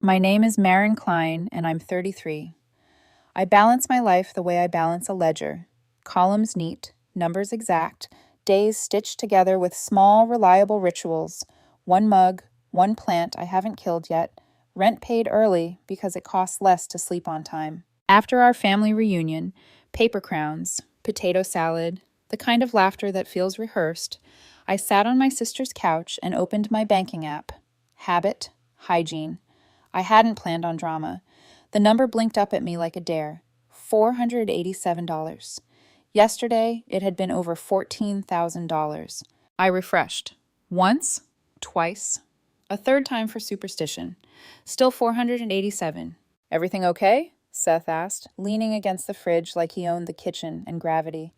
My name is Maren Klein, and I'm 33. I balance my life the way I balance a ledger. Columns neat, numbers exact, days stitched together with small, reliable rituals. One mug, one plant I haven't killed yet, rent paid early because it costs less to sleep on time. After our family reunion, paper crowns, potato salad, the kind of laughter that feels rehearsed, I sat on my sister's couch and opened my banking app. Habit, hygiene. I hadn't planned on drama. The number blinked up at me like a dare. $487. Yesterday, it had been over $14,000. I refreshed. Once, twice, a third time for superstition. Still 487. Everything okay? Seth asked, leaning against the fridge like he owned the kitchen and gravity.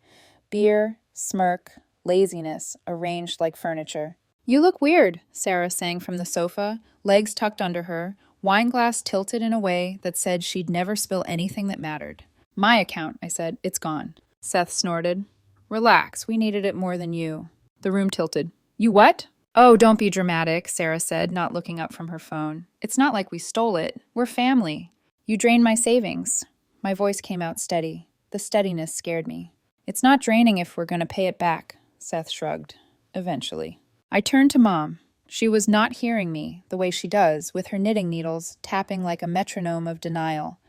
Beer, smirk, laziness, arranged like furniture. You look weird, Sarah sang from the sofa, legs tucked under her, wine glass tilted in a way that said she'd never spill anything that mattered. My account, I said. It's gone. Seth snorted. Relax, we needed it more than you. The room tilted. You what? Oh, don't be dramatic, Sarah said, not looking up from her phone. It's not like we stole it. We're family. You drained my savings. My voice came out steady. The steadiness scared me. It's not draining if we're going to pay it back, Seth shrugged. Eventually. I turned to Mom. She was not hearing me, the way she does, with her knitting needles tapping like a metronome of denial.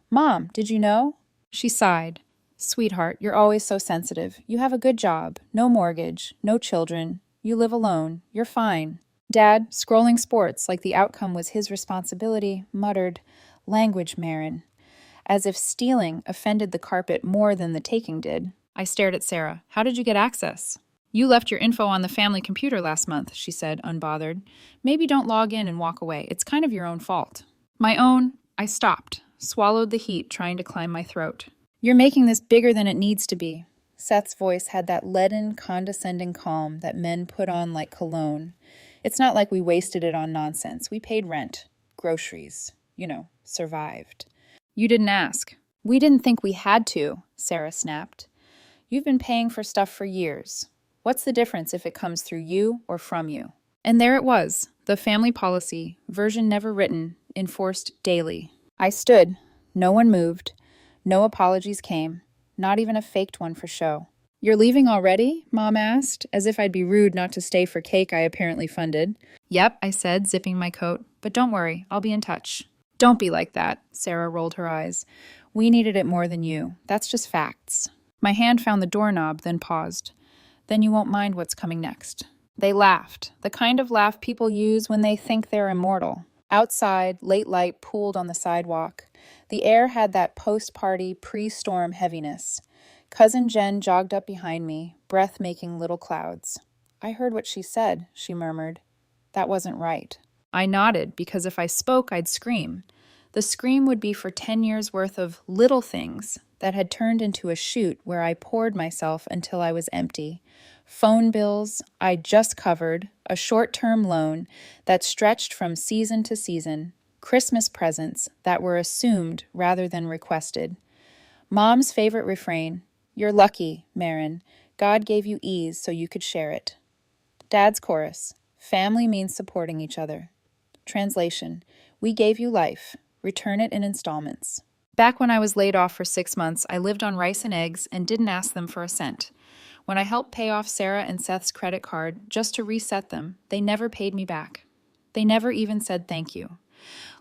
Mom, did you know? She sighed. Sweetheart, you're always so sensitive. You have a good job, no mortgage, no children. You live alone. You're fine. Dad, scrolling sports like the outcome was his responsibility, muttered, Language, Maren. As if stealing offended the carpet more than the taking did. I stared at Sarah. How did you get access? You left your info on the family computer last month, she said, unbothered. Maybe don't log in and walk away. It's kind of your own fault. My own? I stopped, swallowed the heat, trying to climb my throat. You're making this bigger than it needs to be. Seth's voice had that leaden, condescending calm that men put on like cologne. It's not like we wasted it on nonsense. We paid rent, groceries, survived. You didn't ask. We didn't think we had to, Sarah snapped. You've been paying for stuff for years. What's the difference if it comes through you or from you? And there it was, the family policy, version never written, enforced daily. I stood. No one moved. No apologies came. Not even a faked one for show. You're leaving already? Mom asked, as if I'd be rude not to stay for cake I apparently funded. Yep, I said, zipping my coat. But don't worry, I'll be in touch. Don't be like that, Sarah rolled her eyes. We needed it more than you. That's just facts. My hand found the doorknob, then paused. Then you won't mind what's coming next. They laughed, the kind of laugh people use when they think they're immortal. Outside, late light pooled on the sidewalk. The air had that post-party, pre-storm heaviness. Cousin Jen jogged up behind me, breath making little clouds. I heard what she said, she murmured. That wasn't right. I nodded, because if I spoke, I'd scream. The scream would be for 10 years' worth of little things that had turned into a chute where I poured myself until I was empty. Phone bills I just covered, a short-term loan that stretched from season to season, Christmas presents that were assumed rather than requested. Mom's favorite refrain, You're lucky, Maren. God gave you ease so you could share it. Dad's chorus, Family means supporting each other. Translation, We gave you life. Return it in installments. Back when I was laid off for 6 months, I lived on rice and eggs and didn't ask them for a cent. When I helped pay off Sarah and Seth's credit card just to reset them, they never paid me back. They never even said thank you.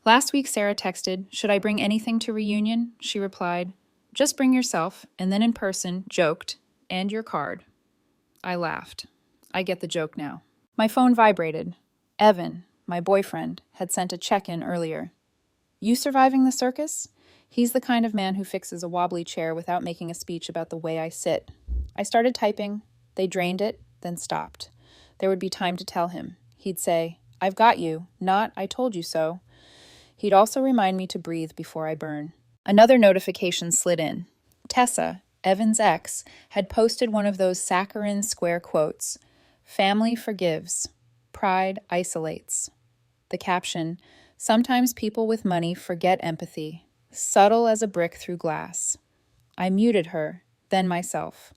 Last week, Sarah texted, Should I bring anything to reunion? She replied, Just bring yourself, and then in person, joked, and your card. I laughed. I get the joke now. My phone vibrated. Evan, my boyfriend, had sent a check-in earlier. You surviving the circus? He's the kind of man who fixes a wobbly chair without making a speech about the way I sit. I started typing. They drained it, then stopped. There would be time to tell him. He'd say, I've got you, not I told you so. He'd also remind me to breathe before I burn. Another notification slid in. Tessa, Evan's ex, had posted one of those saccharine square quotes. Family forgives. Pride isolates. The caption, Sometimes people with money forget empathy. Subtle as a brick through glass. I muted her, then myself.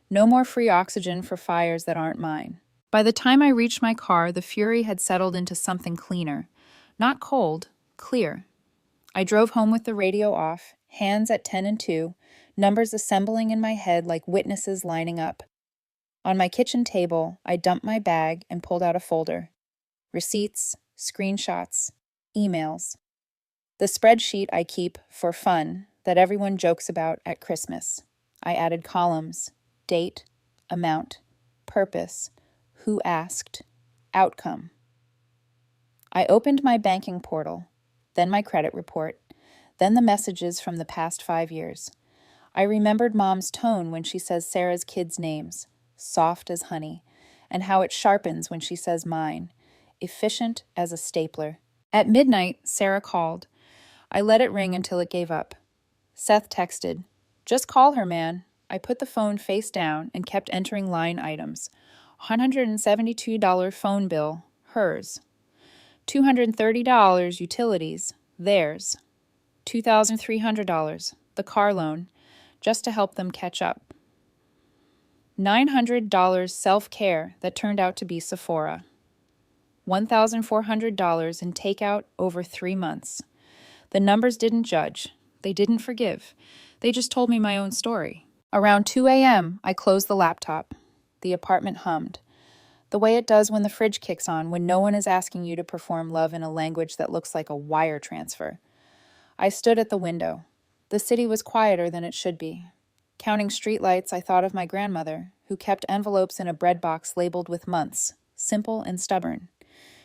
No more free oxygen for fires that aren't mine. By the time I reached my car, the fury had settled into something cleaner. Not cold, Clear. I drove home with the radio off, hands at 10 and 2, numbers assembling in my head like witnesses lining up. On my kitchen table, I dumped my bag and pulled out a folder. Receipts, screenshots, emails. The spreadsheet I keep for fun that everyone jokes about at Christmas. I added columns: date, amount, purpose, who asked, outcome. I opened my banking portal, then my credit report, then the messages from the past 5 years. I remembered Mom's tone when she says Sarah's kids' names, soft as honey, and how it sharpens when she says mine, efficient as a stapler. At midnight, Sarah called. I let it ring until it gave up. Seth texted, "Just call her, man." I put the phone face down and kept entering line items. $172 phone bill, hers. $230 utilities, theirs. $2,300, the car loan, just to help them catch up. $900 self-care that turned out to be Sephora. $1,400 in takeout over 3 months. The numbers didn't judge. They didn't forgive. They just told me my own story. Around 2 a.m., I closed the laptop. The apartment hummed. The way it does when the fridge kicks on, when no one is asking you to perform love in a language that looks like a wire transfer. I stood at the window. The city was quieter than it should be. Counting streetlights, I thought of my grandmother, who kept envelopes in a bread box labeled with months, simple and stubborn.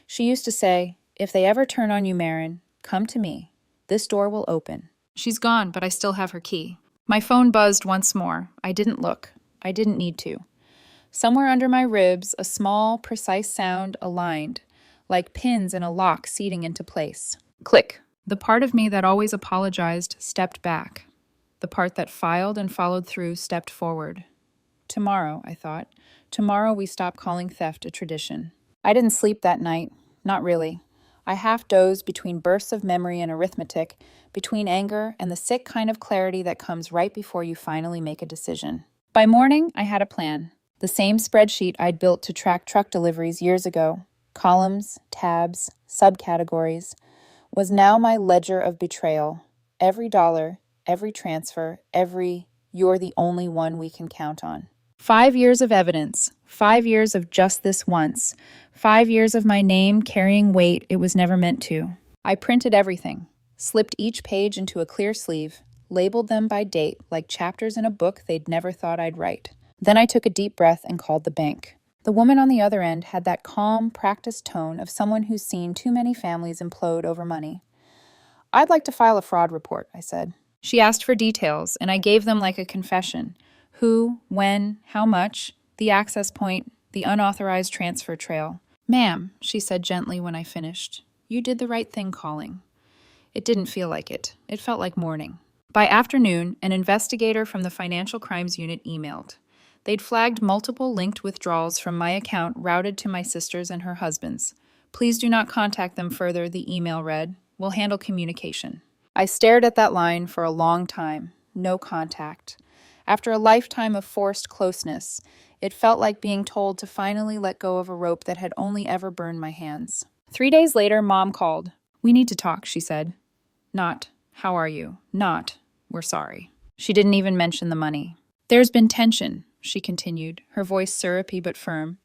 She used to say, "If they ever turn on you, Marin, come to me. This door will open." She's gone, but I still have her key. My phone buzzed once more. I didn't look. I didn't need to. Somewhere under my ribs, a small, precise sound aligned, like pins in a lock seating into place. Click. The part of me that always apologized stepped back. The part that filed and followed through stepped forward. Tomorrow, I thought. Tomorrow we stop calling theft a tradition. I didn't sleep that night. Not really. I half dozed between bursts of memory and arithmetic, between anger and the sick kind of clarity that comes right before you finally make a decision. By morning, I had a plan. The same spreadsheet I'd built to track truck deliveries years ago, columns, tabs, subcategories, was now my ledger of betrayal. Every dollar, every transfer, every "you're the only one we can count on." 5 years of evidence, 5 years of just this once, 5 years of my name carrying weight it was never meant to. I printed everything, slipped each page into a clear sleeve, labeled them by date like chapters in a book they'd never thought I'd write. Then I took a deep breath and called the bank. The woman on the other end had that calm, practiced tone of someone who's seen too many families implode over money. "I'd like to file a fraud report," I said. She asked for details, and I gave them like a confession. Who, when, how much, the access point, the unauthorized transfer trail. "Ma'am," she said gently when I finished, "you did the right thing calling." It didn't feel like it. It felt like morning. By afternoon, an investigator from the Financial Crimes Unit emailed. They'd flagged multiple linked withdrawals from my account routed to my sister's and her husband's. "Please do not contact them further," the email read. "We'll handle communication." I stared at that line for a long time. No contact. After a lifetime of forced closeness, it felt like being told to finally let go of a rope that had only ever burned my hands. 3 days later, Mom called. "We need to talk," she said. Not, "How are you?" Not, "We're sorry." She didn't even mention the money. "There's been tension," she continued, her voice syrupy but firm.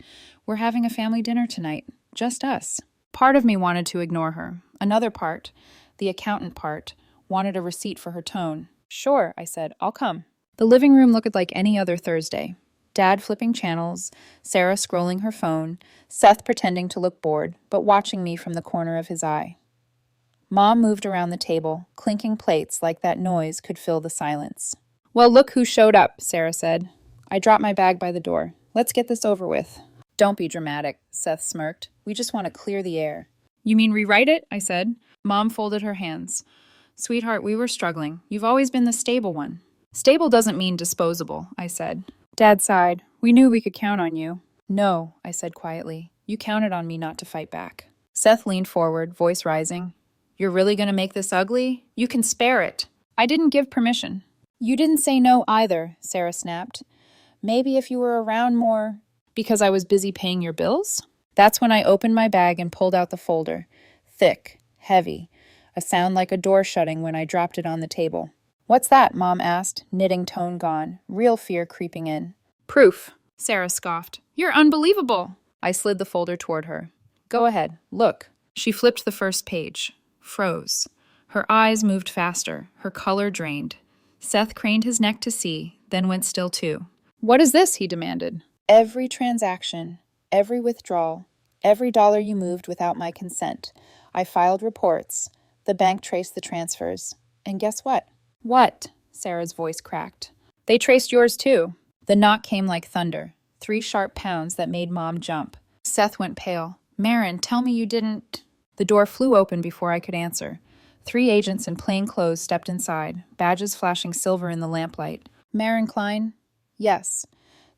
"We're having a family dinner tonight. Just us." Part of me wanted to ignore her. Another part, the accountant part, wanted a receipt for her tone. "Sure," I said, "I'll come." The living room looked like any other Thursday. Dad flipping channels, Sarah scrolling her phone, Seth pretending to look bored, but watching me from the corner of his eye. Mom moved around the table, clinking plates like that noise could fill the silence. "Well, look who showed up," Sarah said. I dropped my bag by the door. "Let's get this over with." "Don't be dramatic," Seth smirked. "We just want to clear the air." "You mean rewrite it?" I said. Mom folded her hands. "Sweetheart, we were struggling. You've always been the stable one." "Stable doesn't mean disposable," I said. Dad sighed. "We knew we could count on you." "No," I said quietly. "You counted on me not to fight back." Seth leaned forward, voice rising. "You're really going to make this ugly? You can spare it." "I didn't give permission." "You didn't say no either," Sarah snapped. "Maybe if you were around more." "Because I was busy paying your bills?" That's when I opened my bag and pulled out the folder. Thick, heavy. a sound like a door shutting when I dropped it on the table. "What's that?" Mom asked, knitting tone gone, real fear creeping in. "Proof," Sarah scoffed. "You're unbelievable." I slid the folder toward her. "Go ahead, look." She flipped the first page, froze. Her eyes moved faster, her color drained. Seth craned his neck to see, then went still too. "What is this?" he demanded. "Every transaction, every withdrawal, every dollar you moved without my consent. I filed reports. The bank traced the transfers. And guess what?" "What?" Sarah's voice cracked. "They traced yours too." The knock came like thunder, 3 sharp pounds that made Mom jump. Seth went pale. "Marin, tell me you didn't—" The door flew open before I could answer. 3 agents in plain clothes stepped inside, badges flashing silver in the lamplight. "Marin Klein?" "Yes.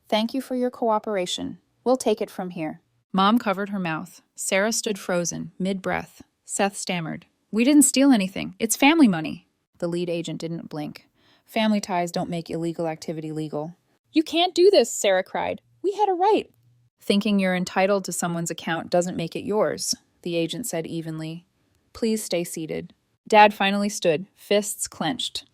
Thank you for your cooperation. We'll take it from here." Mom covered her mouth. Sarah stood frozen, mid-breath. Seth stammered. "We didn't steal anything. It's family money." The lead agent didn't blink. "Family ties don't make illegal activity legal." "You can't do this," Sarah cried. "We had a right." "Thinking you're entitled to someone's account doesn't make it yours," the agent said evenly. "Please stay seated." Dad finally stood, fists clenched.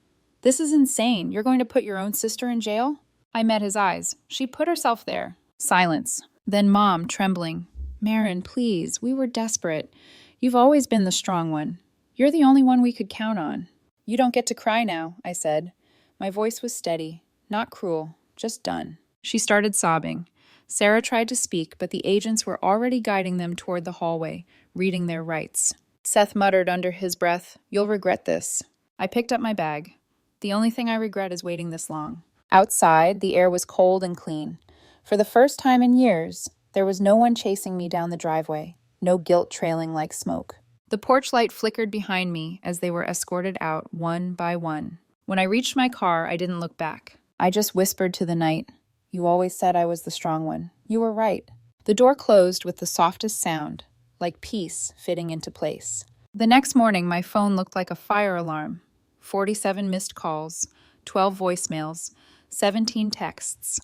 "This is insane. You're going to put your own sister in jail?" I met his eyes. "She put herself there." Silence. Then Mom, trembling. "Marin, please. We were desperate. You've always been the strong one. You're the only one we could count on." "You don't get to cry now," I said. My voice was steady, not cruel, just done. She started sobbing. Sarah tried to speak, but the agents were already guiding them toward the hallway, reading their rights. Seth muttered under his breath, "You'll regret this." I picked up my bag. The only thing I regret is waiting this long. Outside, the air was cold and clean. For the first time in years, there was no one chasing me down the driveway, no guilt trailing like smoke. The porch light flickered behind me as they were escorted out one by one. When I reached my car, I didn't look back. I just whispered to the night, "You always said I was the strong one. You were right." The door closed with the softest sound, like peace fitting into place. The next morning, my phone looked like a fire alarm. 47 missed calls, 12 voicemails, 17 texts.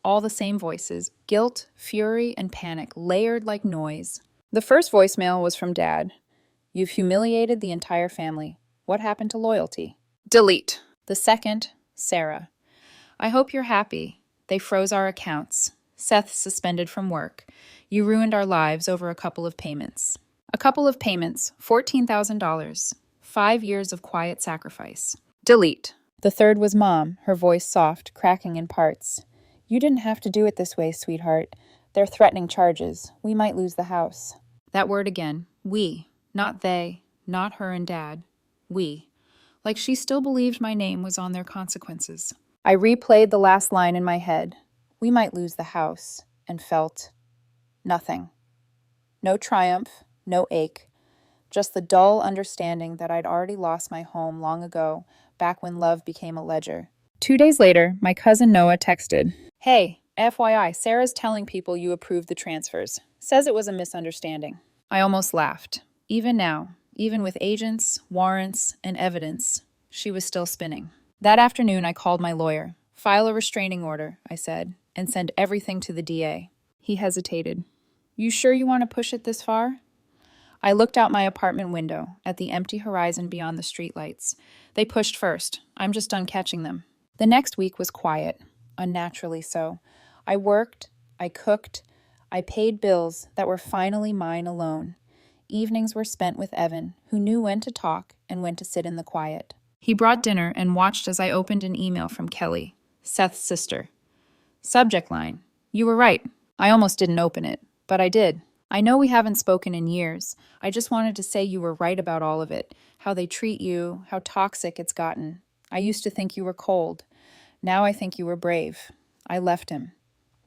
All the same voices, guilt, fury, and panic, layered like noise. The first voicemail was from Dad. "You've humiliated the entire family. What happened to loyalty?" Delete. The second, Sarah. "I hope you're happy. They froze our accounts. Seth suspended from work. You ruined our lives over a couple of payments." A couple of payments, $14,000. 5 years of quiet sacrifice. Delete. The third was Mom, her voice soft, cracking in parts. "You didn't have to do it this way, sweetheart. They're threatening charges. We might lose the house." That word again. We. Not they. Not her and Dad. We. Like she still believed my name was on their consequences. I replayed the last line in my head. We might lose the house. And felt nothing. No triumph, no ache. Just the dull understanding that I'd already lost my home long ago, back when love became a ledger. 2 days later, my cousin Noah texted, "Hey, FYI, Sarah's telling people you approved the transfers. Says it was a misunderstanding." I almost laughed. Even now, even with agents, warrants, and evidence, she was still spinning. That afternoon, I called my lawyer. "File a restraining order," I said, "and send everything to the DA." He hesitated. "You sure you want to push it this far?" I looked out my apartment window, at the empty horizon beyond the streetlights. They pushed first. I'm just done catching them. The next week was quiet, unnaturally so. I worked, I cooked, I paid bills that were finally mine alone. Evenings were spent with Evan, who knew when to talk and when to sit in the quiet. He brought dinner and watched as I opened an email from Kelly, Seth's sister. Subject line, "You were right." I almost didn't open it, but I did. "I know we haven't spoken in years. I just wanted to say you were right about all of it. How they treat you, how toxic it's gotten. I used to think you were cold. Now I think you were brave." I left him.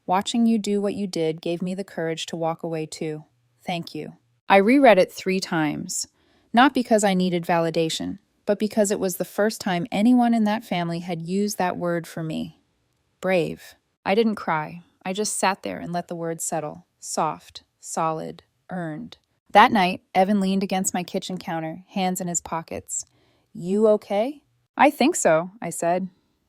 "Watching you do what you did gave me the courage to walk away too. Thank you." I reread it 3 times. Not because I needed validation, but because it was the first time anyone in that family had used that word for me. Brave. I didn't cry. I just sat there and let the words settle. Soft, solid, earned. That night, Evan leaned against my kitchen counter, hands in his pockets. "You okay?" "I think so," I said.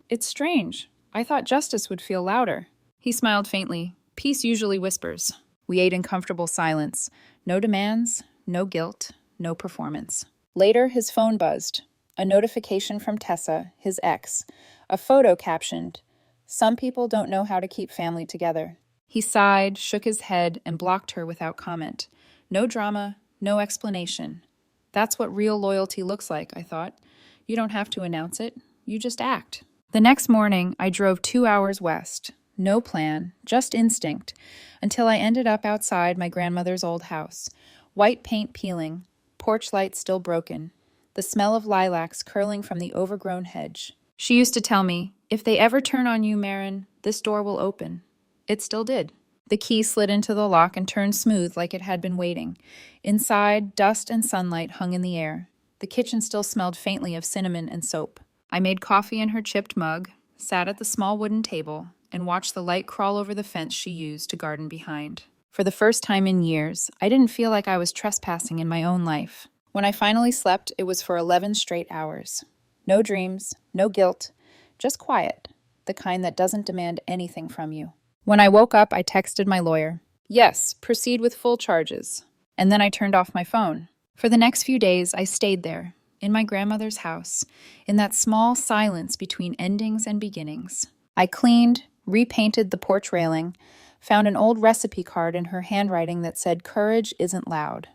"It's strange. I thought justice would feel louder." He smiled faintly. "Peace usually whispers." We ate in comfortable silence. No demands, no guilt, no performance. Later, his phone buzzed. A notification from Tessa, his ex. A photo captioned, "Some people don't know how to keep family together." He sighed, shook his head, and blocked her without comment. No drama, no explanation. That's what real loyalty looks like, I thought. You don't have to announce it. You just act. The next morning, I drove 2 hours west. No plan, just instinct, until I ended up outside my grandmother's old house. White paint peeling, porch light still broken, the smell of lilacs curling from the overgrown hedge. She used to tell me, "If they ever turn on you, Marin, this door will open." It still did. The key slid into the lock and turned smooth like it had been waiting. Inside, dust and sunlight hung in the air. The kitchen still smelled faintly of cinnamon and soap. I made coffee in her chipped mug, sat at the small wooden table, and watched the light crawl over the fence she used to garden behind. For the first time in years, I didn't feel like I was trespassing in my own life. When I finally slept, it was for 11 straight hours. No dreams, no guilt, just quiet, the kind that doesn't demand anything from you. When I woke up, I texted my lawyer. Yes, proceed with full charges. And then I turned off my phone. For the next few days, I stayed there, in my grandmother's house, in that small silence between endings and beginnings. I cleaned, repainted the porch railing, found an old recipe card in her handwriting that said, "Courage isn't loud."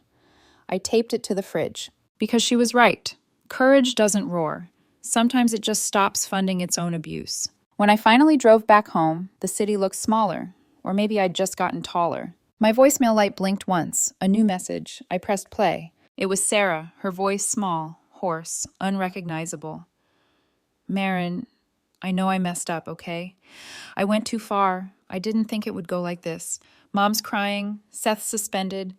I taped it to the fridge. Because she was right. Courage doesn't roar. Sometimes it just stops funding its own abuse. When I finally drove back home, the city looked smaller, or maybe I'd just gotten taller. My voicemail light blinked once, a new message. I pressed play. It was Sarah, her voice small, hoarse, unrecognizable. "Marin, I know I messed up, okay? I went too far. I didn't think it would go like this. Mom's crying, Seth's suspended.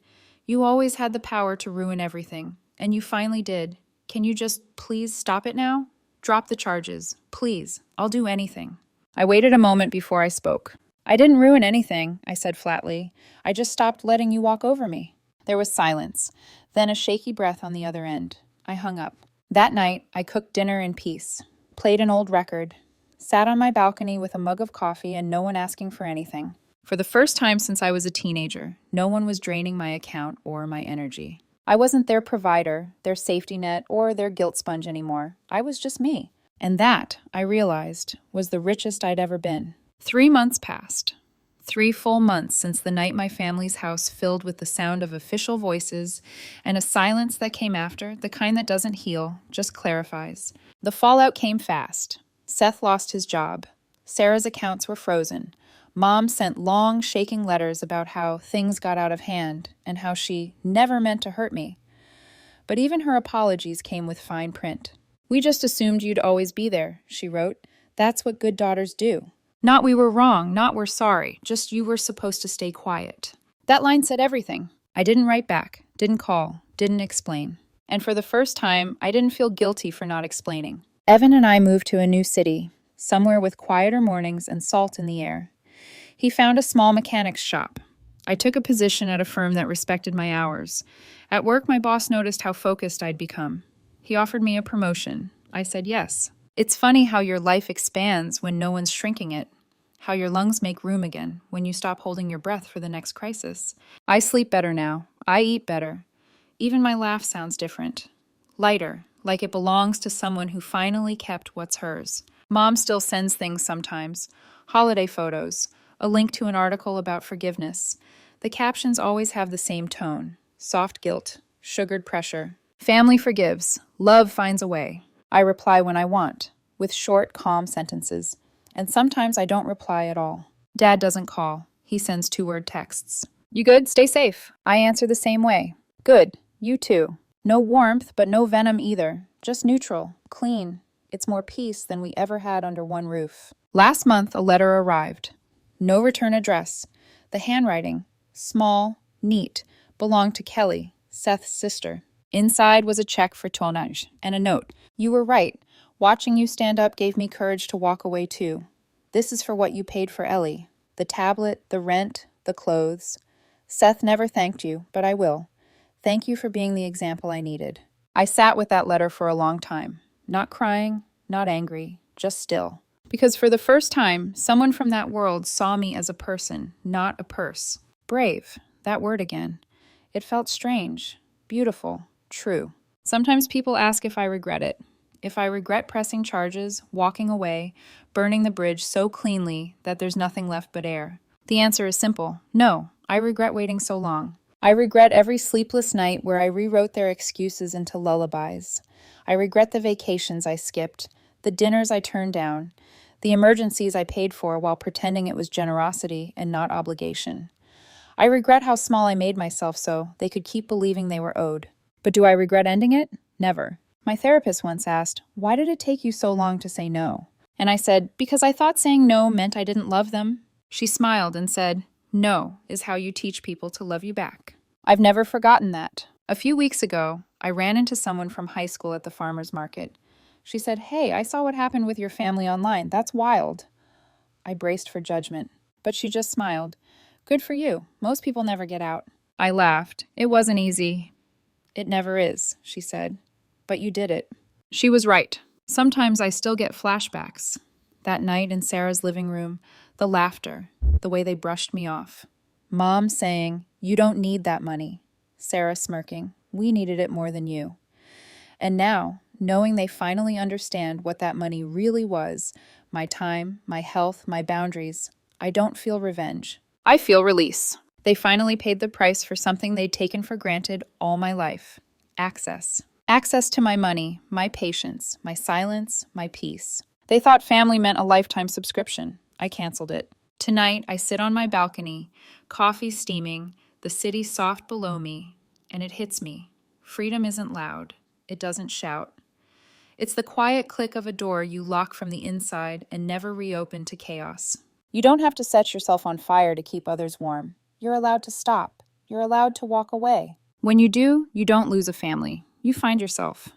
You always had the power to ruin everything, and you finally did. Can you just please stop it now? Drop the charges, please. I'll do anything." I waited a moment before I spoke. "I didn't ruin anything," I said flatly. "I just stopped letting you walk over me." There was silence, then a shaky breath on the other end. I hung up. That night, I cooked dinner in peace, played an old record, sat on my balcony with a mug of coffee and no one asking for anything. For the first time since I was a teenager, no one was draining my account or my energy. I wasn't their provider, their safety net, or their guilt sponge anymore. I was just me. And that, I realized, was the richest I'd ever been. 3 months passed. 3 full months since the night my family's house filled with the sound of official voices and a silence that came after, the kind that doesn't heal, just clarifies. The fallout came fast. Seth lost his job. Sarah's accounts were frozen. Mom sent long, shaking letters about how things got out of hand and how she never meant to hurt me. But even her apologies came with fine print. "We just assumed you'd always be there," she wrote. "That's what good daughters do. Not we were wrong, not we're sorry, just you were supposed to stay quiet." That line said everything. I didn't write back, didn't call, didn't explain. And for the first time, I didn't feel guilty for not explaining. Evan and I moved to a new city, somewhere with quieter mornings and salt in the air. He found a small mechanic's shop. I took a position at a firm that respected my hours. At work, my boss noticed how focused I'd become. He offered me a promotion. I said yes. It's funny how your life expands when no one's shrinking it, how your lungs make room again when you stop holding your breath for the next crisis. I sleep better now. I eat better. Even my laugh sounds different. Lighter, like it belongs to someone who finally kept what's hers. Mom still sends things sometimes. Holiday photos, a link to an article about forgiveness. The captions always have the same tone. Soft guilt, sugared pressure. Family forgives. Love finds a way. I reply when I want, with short, calm sentences. And sometimes I don't reply at all. Dad doesn't call. He sends 2-word texts. "You good? Stay safe." I answer the same way. "Good. You too." No warmth, but no venom either. Just neutral. Clean. It's more peace than we ever had under one roof. Last month, a letter arrived. No return address. The handwriting, small, neat, belonged to Kelly, Seth's sister. Inside was a check for tonnage and a note. "You were right. Watching you stand up gave me courage to walk away too. This is for what you paid for Ellie. The tablet, the rent, the clothes. Seth never thanked you, but I will. Thank you for being the example I needed." I sat with that letter for a long time. Not crying, not angry, just still. Because for the first time, someone from that world saw me as a person, not a purse. Brave, that word again. It felt strange, beautiful, true. Sometimes people ask if I regret it. If I regret pressing charges, walking away, burning the bridge so cleanly that there's nothing left but air. The answer is simple. No, I regret waiting so long. I regret every sleepless night where I rewrote their excuses into lullabies. I regret the vacations I skipped, the dinners I turned down, the emergencies I paid for while pretending it was generosity and not obligation. I regret how small I made myself so they could keep believing they were owed. But do I regret ending it? Never. My therapist once asked, "Why did it take you so long to say no?" And I said, "Because I thought saying no meant I didn't love them." She smiled and said, "No is how you teach people to love you back." I've never forgotten that. A few weeks ago, I ran into someone from high school at the farmer's market. She said, "Hey, I saw what happened with your family online. That's wild." I braced for judgment, but she just smiled. "Good for you. Most people never get out." I laughed. "It wasn't easy." "It never is," she said. "But you did it." She was right. Sometimes I still get flashbacks. That night in Sarah's living room, the laughter, the way they brushed me off. Mom saying, "You don't need that money." Sarah smirking, "We needed it more than you." And now, knowing they finally understand what that money really was, my time, my health, my boundaries, I don't feel revenge. I feel release. They finally paid the price for something they'd taken for granted all my life. Access. Access to my money, my patience, my silence, my peace. They thought family meant a lifetime subscription. I canceled it. Tonight, I sit on my balcony, coffee steaming, the city soft below me, and it hits me. Freedom isn't loud. It doesn't shout. It's the quiet click of a door you lock from the inside and never reopen to chaos. You don't have to set yourself on fire to keep others warm. You're allowed to stop. You're allowed to walk away. When you do, you don't lose a family. You find yourself.